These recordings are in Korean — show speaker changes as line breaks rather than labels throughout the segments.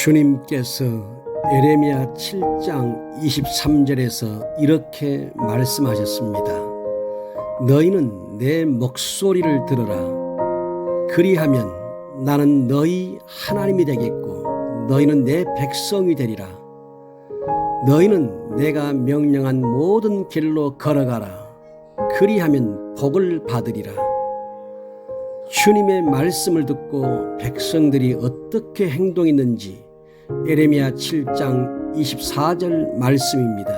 주님께서 에레미야 7장 23절에서 이렇게 말씀하셨습니다. 너희는 내 목소리를 들으라. 그리하면 나는 너희 하나님이 되겠고 너희는 내 백성이 되리라. 너희는 내가 명령한 모든 길로 걸어가라. 그리하면 복을 받으리라. 주님의 말씀을 듣고 백성들이 어떻게 행동했는지 에레미야 7장 24절 말씀입니다.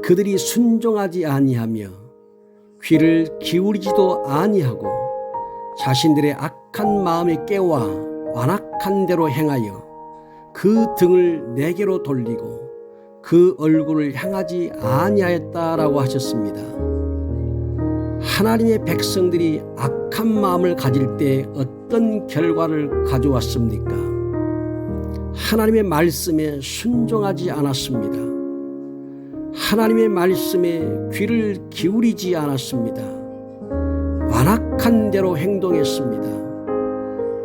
그들이 순종하지 아니하며 귀를 기울이지도 아니하고 자신들의 악한 마음에 깨와 완악한 대로 행하여 그 등을 내게로 돌리고 그 얼굴을 향하지 아니하였다라고 하셨습니다. 하나님의 백성들이 악한 마음을 가질 때 어떤 결과를 가져왔습니까? 하나님의 말씀에 순종하지 않았습니다. 하나님의 말씀에 귀를 기울이지 않았습니다. 완악한 대로 행동했습니다.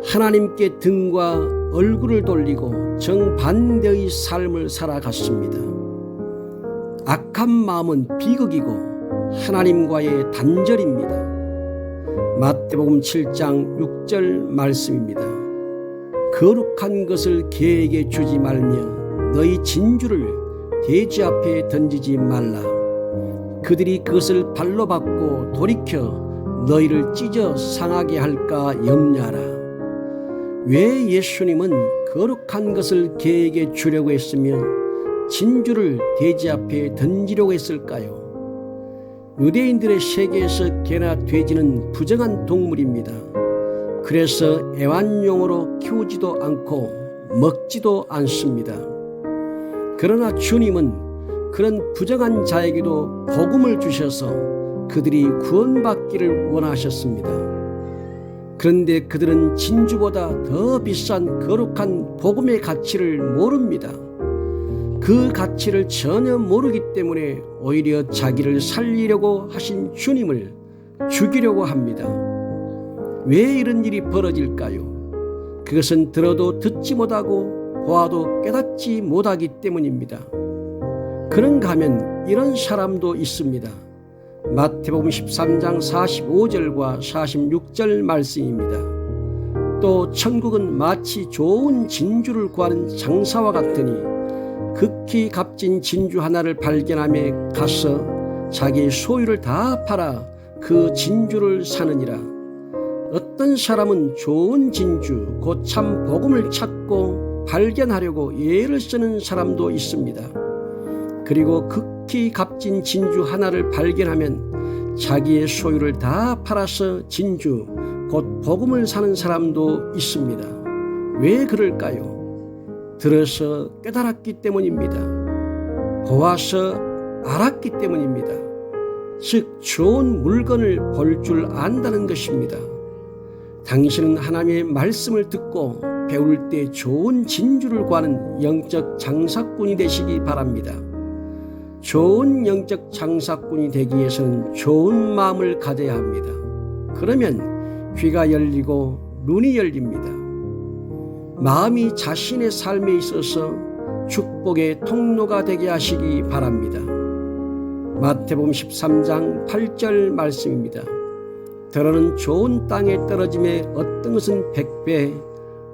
하나님께 등과 얼굴을 돌리고 정반대의 삶을 살아갔습니다. 악한 마음은 비극이고 하나님과의 단절입니다. 마태복음 7장 6절 말씀입니다. 거룩한 것을 개에게 주지 말며 너희 진주를 돼지 앞에 던지지 말라. 그들이 그것을 발로 밟고 돌이켜 너희를 찢어 상하게 할까 염려하라. 왜 예수님은 거룩한 것을 개에게 주려고 했으며 진주를 돼지 앞에 던지려고 했을까요? 유대인들의 세계에서 개나 돼지는 부정한 동물입니다. 그래서 애완용으로 키우지도 않고 먹지도 않습니다. 그러나 주님은 그런 부정한 자에게도 복음을 주셔서 그들이 구원받기를 원하셨습니다. 그런데 그들은 진주보다 더 비싼 거룩한 복음의 가치를 모릅니다. 그 가치를 전혀 모르기 때문에 오히려 자기를 살리려고 하신 주님을 죽이려고 합니다. 왜 이런 일이 벌어질까요? 그것은 들어도 듣지 못하고 보아도 깨닫지 못하기 때문입니다. 그런가 하면 이런 사람도 있습니다. 마태복음 13장 45절과 46절 말씀입니다. 또 천국은 마치 좋은 진주를 구하는 장사와 같으니 극히 값진 진주 하나를 발견함에 가서 자기의 소유를 다 팔아 그 진주를 사느니라. 어떤 사람은 좋은 진주 곧 참 복음을 찾고 발견하려고 애를 쓰는 사람도 있습니다. 그리고 극히 값진 진주 하나를 발견하면 자기의 소유를 다 팔아서 진주 곧 복음을 사는 사람도 있습니다. 왜 그럴까요? 들어서 깨달았기 때문입니다. 보아서 알았기 때문입니다. 즉 좋은 물건을 볼 줄 안다는 것입니다. 당신은 하나님의 말씀을 듣고 배울 때 좋은 진주를 구하는 영적 장사꾼이 되시기 바랍니다. 좋은 영적 장사꾼이 되기 위해서는 좋은 마음을 가져야 합니다. 그러면 귀가 열리고 눈이 열립니다. 마음이 자신의 삶에 있어서 축복의 통로가 되게 하시기 바랍니다. 마태복음 13장 8절 말씀입니다. 더러는 좋은 땅에 떨어짐에 어떤 것은 100배,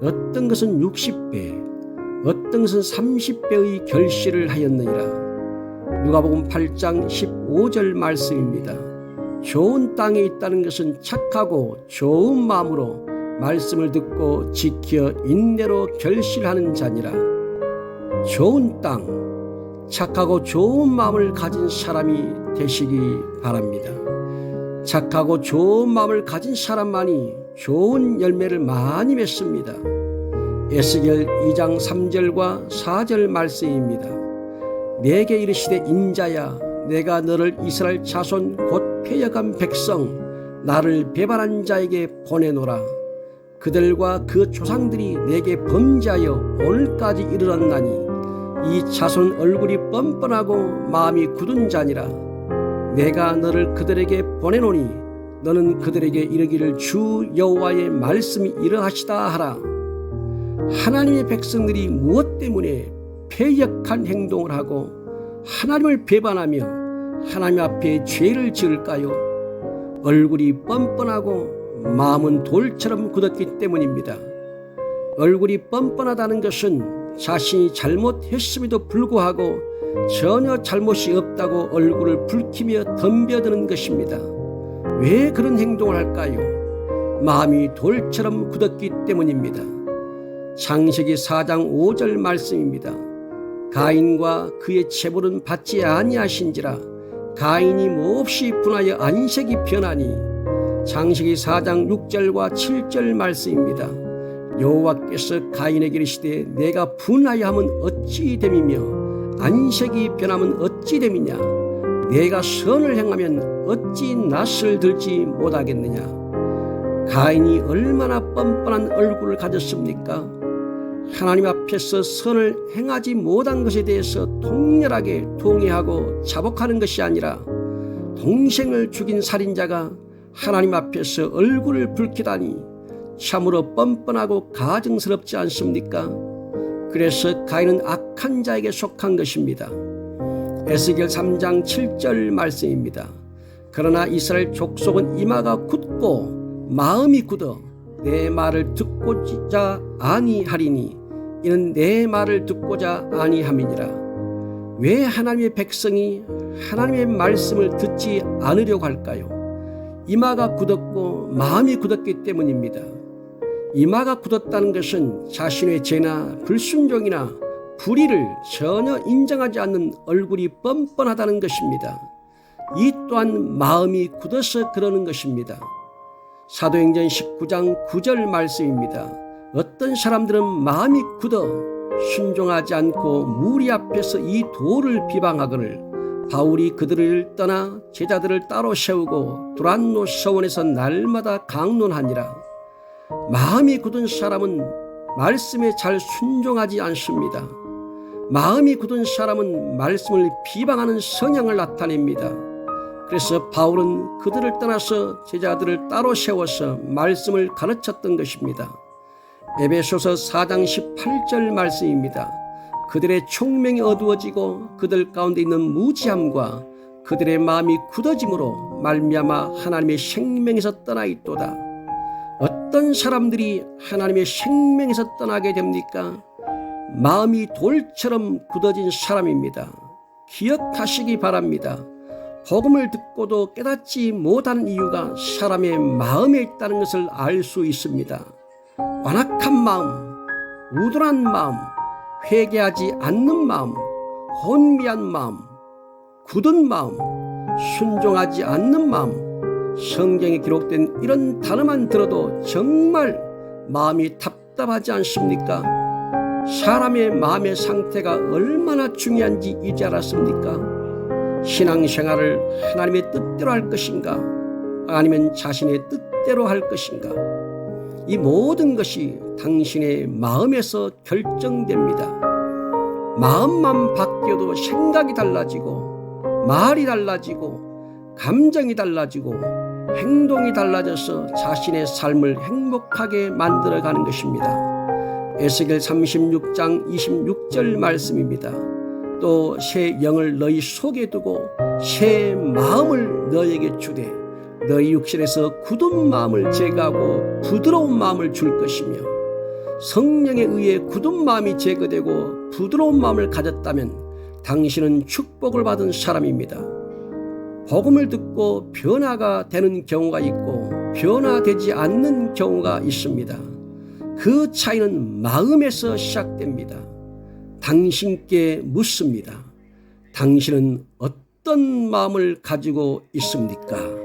어떤 것은 60배, 어떤 것은 30배의 결실을 하였느니라. 누가복음 8장 15절 말씀입니다. 좋은 땅에 있다는 것은 착하고 좋은 마음으로 말씀을 듣고 지켜 인내로 결실하는 자니라. 좋은 땅, 착하고 좋은 마음을 가진 사람이 되시기 바랍니다. 착하고 좋은 마음을 가진 사람만이 좋은 열매를 많이 맺습니다. 에스겔 2장 3절과 4절 말씀입니다. 내게 이르시되 인자야, 내가 너를 이스라엘 자손 곧 패역한 백성 나를 배반한 자에게 보내노라. 그들과 그 조상들이 내게 범죄하여 오늘까지 이르렀나니 이 자손 얼굴이 뻔뻔하고 마음이 굳은 자니라. 내가 너를 그들에게 보내노니 너는 그들에게 이르기를 주 여호와의 말씀이 이러하시다 하라. 하나님의 백성들이 무엇 때문에 패역한 행동을 하고 하나님을 배반하며 하나님 앞에 죄를 지을까요? 얼굴이 뻔뻔하고 마음은 돌처럼 굳었기 때문입니다. 얼굴이 뻔뻔하다는 것은 자신이 잘못했음에도 불구하고 전혀 잘못이 없다고 얼굴을 붉히며 덤벼드는 것입니다. 왜 그런 행동을 할까요? 마음이 돌처럼 굳었기 때문입니다. 창세기 4장 5절 말씀입니다. 가인과 그의 체벌은 받지 아니하신지라 가인이 몹시 분하여 안색이 변하니. 창세기 4장 6절과 7절 말씀입니다. 여호와께서 가인에게 이르시되 내가 분하여 하면 어찌 됨이며 안색이 변하면 어찌 됨이냐. 내가 선을 행하면 어찌 낯을 들지 못하겠느냐. 가인이 얼마나 뻔뻔한 얼굴을 가졌습니까? 하나님 앞에서 선을 행하지 못한 것에 대해서 통렬하게 동의하고 자복하는 것이 아니라 동생을 죽인 살인자가 하나님 앞에서 얼굴을 붉히다니 참으로 뻔뻔하고 가증스럽지 않습니까? 그래서 가인은 악한 자에게 속한 것입니다. 에스겔 3장 7절 말씀입니다. 그러나 이스라엘 족속은 이마가 굳고 마음이 굳어 내 말을 듣고자 아니하리니 이는 내 말을 듣고자 아니함이니라. 왜 하나님의 백성이 하나님의 말씀을 듣지 않으려고 할까요? 이마가 굳었고 마음이 굳었기 때문입니다. 이마가 굳었다는 것은 자신의 죄나 불순종이나 불의를 전혀 인정하지 않는 얼굴이 뻔뻔하다는 것입니다. 이 또한 마음이 굳어서 그러는 것입니다. 사도행전 19장 9절 말씀입니다. 어떤 사람들은 마음이 굳어 순종하지 않고 무리 앞에서 이 돌을 비방하거늘 바울이 그들을 떠나 제자들을 따로 세우고 두란노 서원에서 날마다 강론하니라. 마음이 굳은 사람은 말씀에 잘 순종하지 않습니다. 마음이 굳은 사람은 말씀을 비방하는 성향을 나타냅니다. 그래서 바울은 그들을 떠나서 제자들을 따로 세워서 말씀을 가르쳤던 것입니다. 에베소서 4장 18절 말씀입니다. 그들의 총명이 어두워지고 그들 가운데 있는 무지함과 그들의 마음이 굳어짐으로 말미암아 하나님의 생명에서 떠나 있도다. 어떤 사람들이 하나님의 생명에서 떠나게 됩니까? 마음이 돌처럼 굳어진 사람입니다. 기억하시기 바랍니다. 복음을 듣고도 깨닫지 못하는 이유가 사람의 마음에 있다는 것을 알 수 있습니다. 완악한 마음, 우둔한 마음, 회개하지 않는 마음, 혼미한 마음, 굳은 마음, 순종하지 않는 마음. 성경에 기록된 이런 단어만 들어도 정말 마음이 답답하지 않습니까? 사람의 마음의 상태가 얼마나 중요한지 이제 알았습니까? 신앙생활을 하나님의 뜻대로 할 것인가? 아니면 자신의 뜻대로 할 것인가? 이 모든 것이 당신의 마음에서 결정됩니다. 마음만 바뀌어도 생각이 달라지고 말이 달라지고 감정이 달라지고 행동이 달라져서 자신의 삶을 행복하게 만들어가는 것입니다. 에스겔 36장 26절 말씀입니다. 또 새 영을 너희 속에 두고 새 마음을 너에게 주되 너희 육신에서 굳은 마음을 제거하고 부드러운 마음을 줄 것이며. 성령에 의해 굳은 마음이 제거되고 부드러운 마음을 가졌다면 당신은 축복을 받은 사람입니다. 복음을 듣고 변화가 되는 경우가 있고 변화되지 않는 경우가 있습니다. 그 차이는 마음에서 시작됩니다. 당신께 묻습니다. 당신은 어떤 마음을 가지고 있습니까?